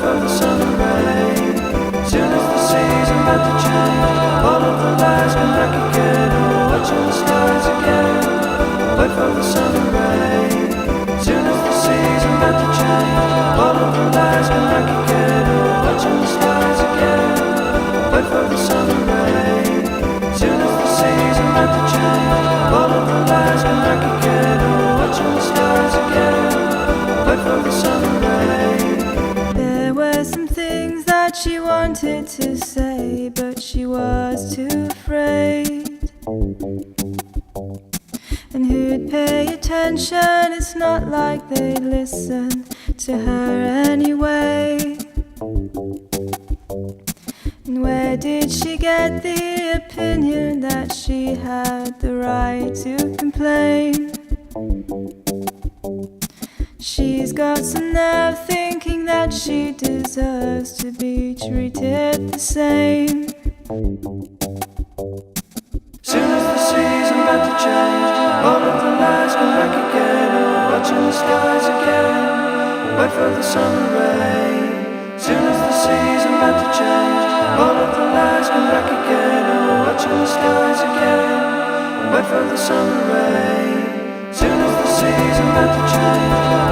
for the sun and rain. Soon as the seas are about to change, all of the lies come back again. Oh, watching the skies again. Wait for the sun and rain. Soon as the seas are about to change, all of the lies come back again. Oh, watching the skies again. Wait for the sun and rain. Soon as the seas are about to change, all of the lies come back again. Oh, watching the skies again. Wait for the sun and rain. There were some things that she wanted to say, but she was too afraid. And who'd pay attention? It's not like they'd listen to her anyway. And where did she get the opinion that she had the right to complain? She's got some nerve thinking that she deserves to be treated the same. Soon as the seas are about to change, all of the lies come back again. Oh, watching the skies again. Wait for the sun and rain. Soon as the seas are about to change, all of the lies come back again. Oh, watching the skies again. Wait for the sun and rain. Soon as the seas are about to change,